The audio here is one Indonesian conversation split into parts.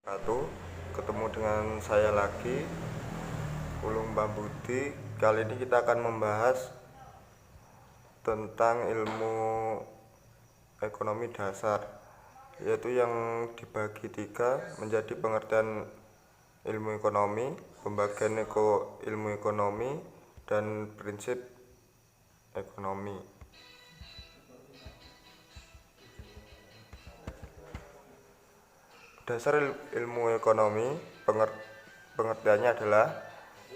Satu, ketemu dengan saya lagi, Ulung Budi. Kali ini kita akan membahas tentang ilmu ekonomi dasar, yaitu yang dibagi tiga menjadi pengertian ilmu ekonomi, pembagian ilmu ekonomi, dan prinsip ekonomi. Dasar ilmu ekonomi pengertiannya adalah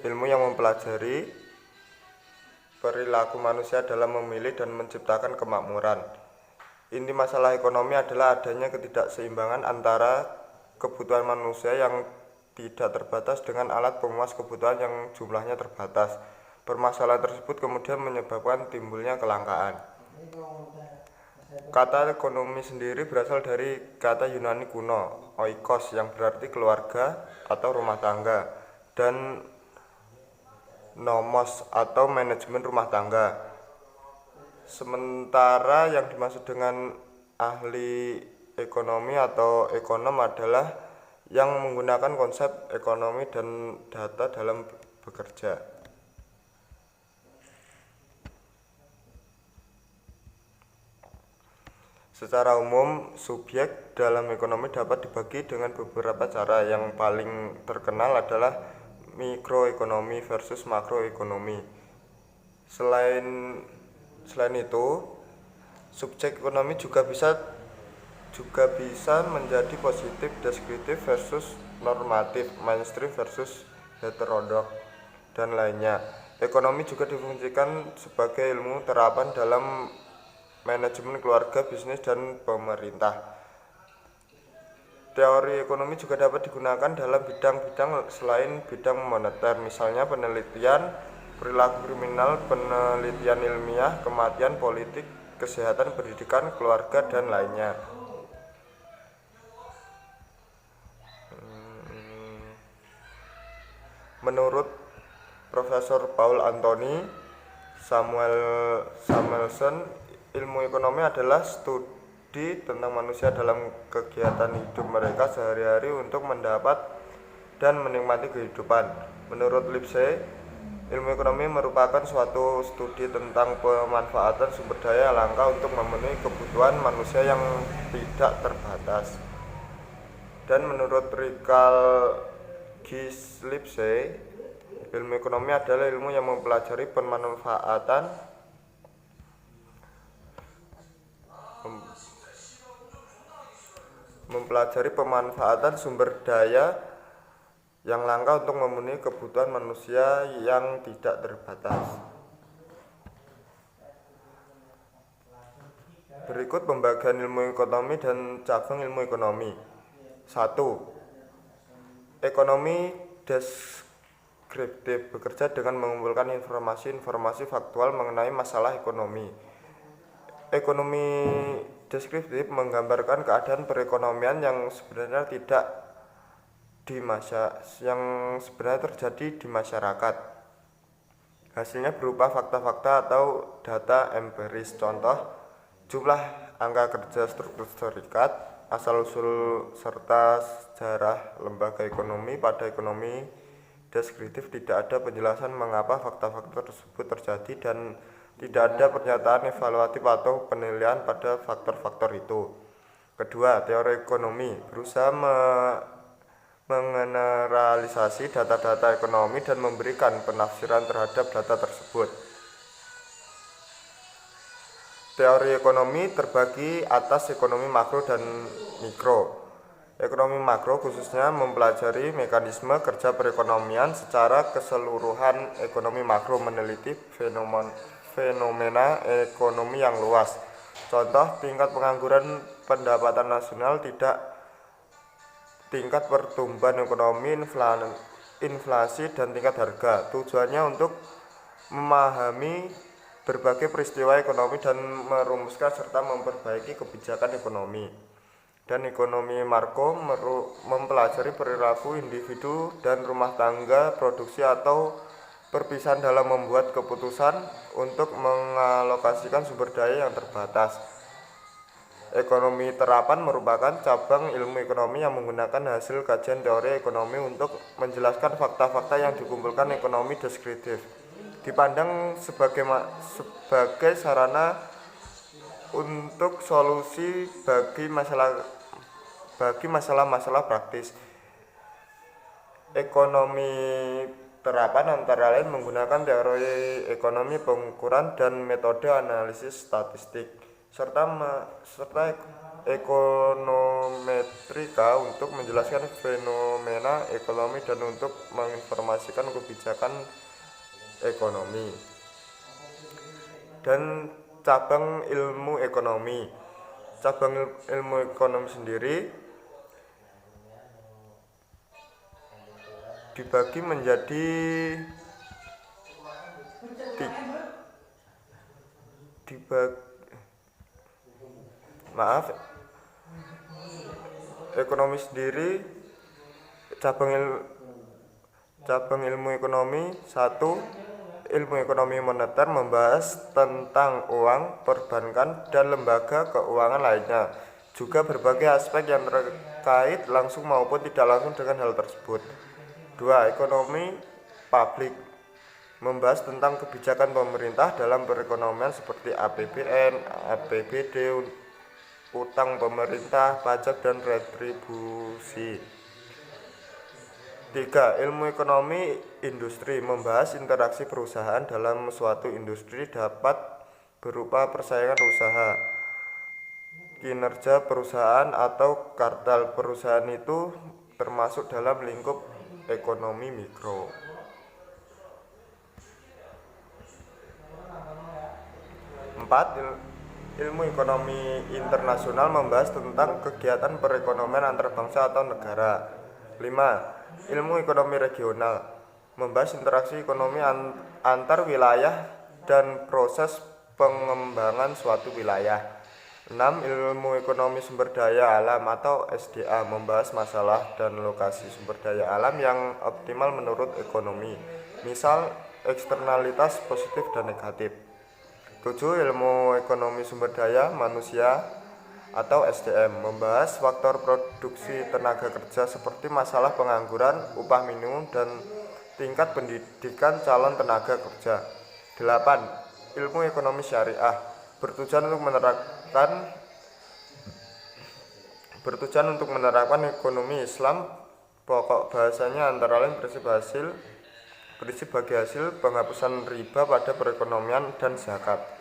ilmu yang mempelajari perilaku manusia dalam memilih dan menciptakan kemakmuran. Inti masalah ekonomi adalah adanya ketidakseimbangan antara kebutuhan manusia yang tidak terbatas dengan alat pemuas kebutuhan yang jumlahnya terbatas. Permasalahan tersebut kemudian menyebabkan timbulnya kelangkaan. Kata ekonomi sendiri berasal dari kata Yunani kuno, oikos, yang berarti keluarga atau rumah tangga, dan nomos atau manajemen rumah tangga. Sementara yang dimaksud dengan ahli ekonomi atau ekonom adalah yang menggunakan konsep ekonomi dan data dalam bekerja. Secara umum, subjek dalam ekonomi dapat dibagi dengan beberapa cara. Yang paling terkenal adalah mikroekonomi versus makroekonomi. Selain itu, subjek ekonomi juga bisa menjadi positif deskriptif versus normatif, mainstream versus heterodok, dan lainnya. Ekonomi juga difungsikan sebagai ilmu terapan dalam manajemen keluarga, bisnis, dan pemerintah. Teori ekonomi juga dapat digunakan dalam bidang-bidang selain bidang moneter, misalnya penelitian perilaku kriminal, penelitian ilmiah, kematian, politik, kesehatan, pendidikan, keluarga, dan lainnya. Menurut Profesor Paul Anthony Samuelson, ilmu ekonomi adalah studi tentang manusia dalam kegiatan hidup mereka sehari-hari untuk mendapat dan menikmati kehidupan. Menurut Lipsey, ilmu ekonomi merupakan suatu studi tentang pemanfaatan sumber daya langka untuk memenuhi kebutuhan manusia yang tidak terbatas. Dan menurut Rikal Lipsey, ilmu ekonomi adalah ilmu yang mempelajari pemanfaatan sumber daya yang langka untuk memenuhi kebutuhan manusia yang tidak terbatas. Berikut pembagian ilmu ekonomi dan cabang ilmu ekonomi. 1. Ekonomi deskriptif bekerja dengan mengumpulkan informasi faktual mengenai masalah ekonomi. Ekonomi deskriptif menggambarkan keadaan perekonomian yang sebenarnya terjadi di masyarakat. Hasilnya berupa fakta-fakta atau data empiris. Contoh, jumlah angka kerja struktur serikat, asal-usul serta sejarah lembaga ekonomi. Pada ekonomi deskriptif tidak ada penjelasan mengapa fakta-fakta tersebut terjadi dan tidak ada pernyataan evaluatif atau penilaian pada faktor-faktor itu. Kedua, teori ekonomi berusaha mengeneralisasi data-data ekonomi dan memberikan penafsiran terhadap data tersebut. Teori ekonomi terbagi atas ekonomi makro dan mikro. Ekonomi makro khususnya mempelajari mekanisme kerja perekonomian secara keseluruhan. Ekonomi makro meneliti fenomena ekonomi yang luas. Contoh, tingkat pengangguran, pendapatan nasional, tingkat pertumbuhan ekonomi, inflasi, dan tingkat harga. Tujuannya untuk memahami berbagai peristiwa ekonomi dan merumuskan serta memperbaiki kebijakan ekonomi. Dan ekonomi makro mempelajari perilaku individu dan rumah tangga, produksi atau perpisahan dalam membuat keputusan untuk mengalokasikan sumber daya yang terbatas. Ekonomi terapan merupakan cabang ilmu ekonomi yang menggunakan hasil kajian teori ekonomi untuk menjelaskan fakta-fakta yang dikumpulkan ekonomi deskriptif. Dipandang sebagai sarana untuk solusi bagi masalah-masalah praktis. Ekonomi terapan antara lain menggunakan teori ekonomi pengukuran dan metode analisis statistik serta ekonometrika untuk menjelaskan fenomena ekonomi dan untuk menginformasikan kebijakan ekonomi. Dan cabang ilmu ekonomi. Cabang ilmu ekonomi sendiri dibagi menjadi ekonomi sendiri cabang ilmu ekonomi. 1. Ilmu ekonomi moneter membahas tentang uang, perbankan, dan lembaga keuangan lainnya, juga berbagai aspek yang terkait langsung maupun tidak langsung dengan hal tersebut. 2. Ekonomi publik membahas tentang kebijakan pemerintah dalam perekonomian seperti APBN, APBD, utang pemerintah, pajak, dan retribusi. 3. Ilmu ekonomi industri membahas interaksi perusahaan dalam suatu industri dapat berupa persaingan usaha, kinerja perusahaan, atau kartel perusahaan itu termasuk dalam lingkup ekonomi mikro. 4. Ilmu ekonomi internasional membahas tentang kegiatan perekonomian antar bangsa atau negara. 5. Ilmu ekonomi regional membahas interaksi ekonomi antar wilayah dan proses pengembangan suatu wilayah. 6. Ilmu ekonomi sumber daya alam atau SDA membahas masalah dan lokasi sumber daya alam yang optimal menurut ekonomi, misal eksternalitas positif dan negatif. 7. Ilmu ekonomi sumber daya manusia atau SDM membahas faktor produksi tenaga kerja seperti masalah pengangguran, upah minimum, dan tingkat pendidikan calon tenaga kerja. 8. Ilmu ekonomi syariah bertujuan untuk menerapkan ekonomi Islam. Pokok bahasanya antara lain prinsip bagi hasil, penghapusan riba pada perekonomian, dan zakat.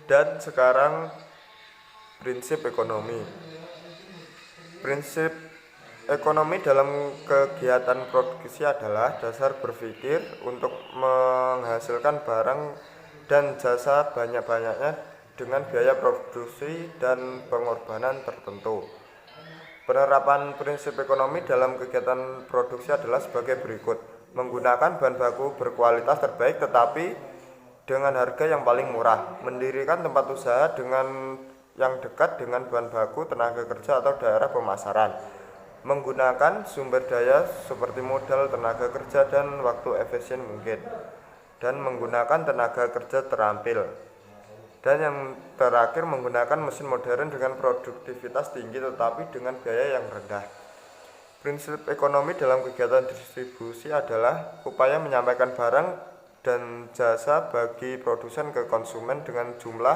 Dan sekarang prinsip ekonomi. Prinsip ekonomi dalam kegiatan produksi adalah dasar berpikir untuk menghasilkan barang dan jasa banyak-banyaknya dengan biaya produksi dan pengorbanan tertentu. Penerapan prinsip ekonomi dalam kegiatan produksi adalah sebagai berikut. Menggunakan bahan baku berkualitas terbaik tetapi dengan harga yang paling murah. Mendirikan tempat usaha yang dekat dengan bahan baku, tenaga kerja, atau daerah pemasaran. Menggunakan sumber daya seperti modal, tenaga kerja, dan waktu efisien mungkin. Dan menggunakan tenaga kerja terampil. Dan yang terakhir, menggunakan mesin modern dengan produktivitas tinggi tetapi dengan biaya yang rendah. Prinsip ekonomi dalam kegiatan distribusi adalah upaya menyampaikan barang dan jasa bagi produsen ke konsumen dengan jumlah,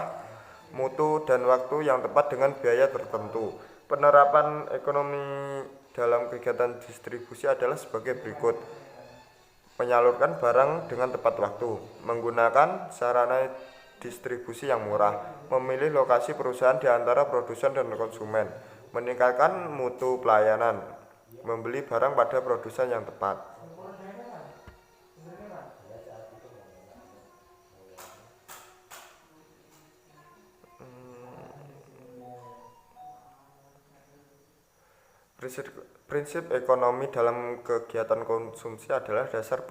mutu, dan waktu yang tepat dengan biaya tertentu. Penerapan ekonomi dalam kegiatan distribusi adalah sebagai berikut. Menyalurkan barang dengan tepat waktu, menggunakan sarana distribusi yang murah, memilih lokasi perusahaan di antara produsen dan konsumen, meningkatkan mutu pelayanan, membeli barang pada produsen yang tepat. Prinsip ekonomi dalam kegiatan konsumsi adalah dasar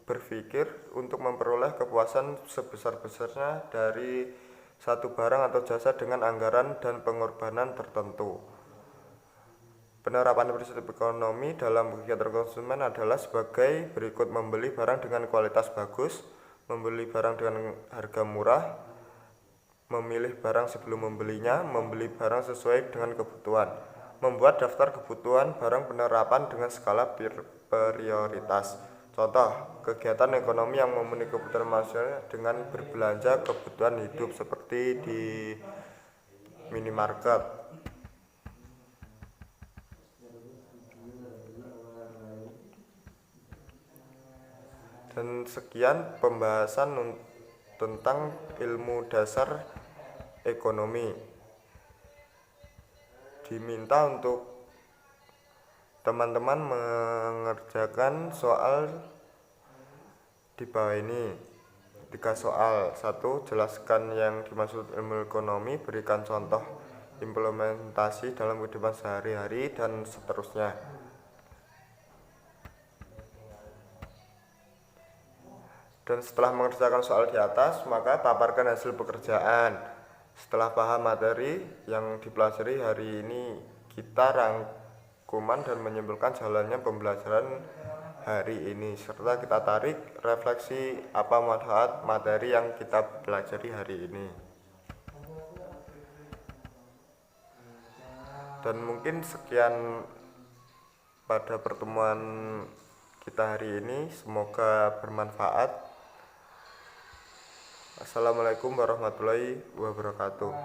berpikir untuk memperoleh kepuasan sebesar-besarnya dari satu barang atau jasa dengan anggaran dan pengorbanan tertentu. Penerapan prinsip ekonomi dalam kegiatan konsumen adalah sebagai berikut: membeli barang dengan kualitas bagus, membeli barang dengan harga murah, memilih barang sebelum membelinya, membeli barang sesuai dengan kebutuhan, membuat daftar kebutuhan barang penerapan dengan skala prioritas. Contoh, kegiatan ekonomi yang memenuhi kebutuhan manusia dengan berbelanja kebutuhan hidup seperti di minimarket. Dan sekian pembahasan tentang ilmu dasar ekonomi. Diminta untuk teman-teman mengerjakan soal di bawah ini. 3 soal. 1. Jelaskan yang dimaksud ilmu ekonomi, berikan contoh implementasi dalam kehidupan sehari-hari, dan seterusnya. Dan setelah mengerjakan soal di atas, maka paparkan hasil pekerjaan. Setelah paham materi yang dipelajari hari ini, kita rangkuman dan menyimpulkan jalannya pembelajaran hari ini, serta kita tarik refleksi apa manfaat materi yang kita pelajari hari ini. Dan mungkin sekian pada pertemuan kita hari ini, semoga bermanfaat. Assalamualaikum warahmatullahi wabarakatuh.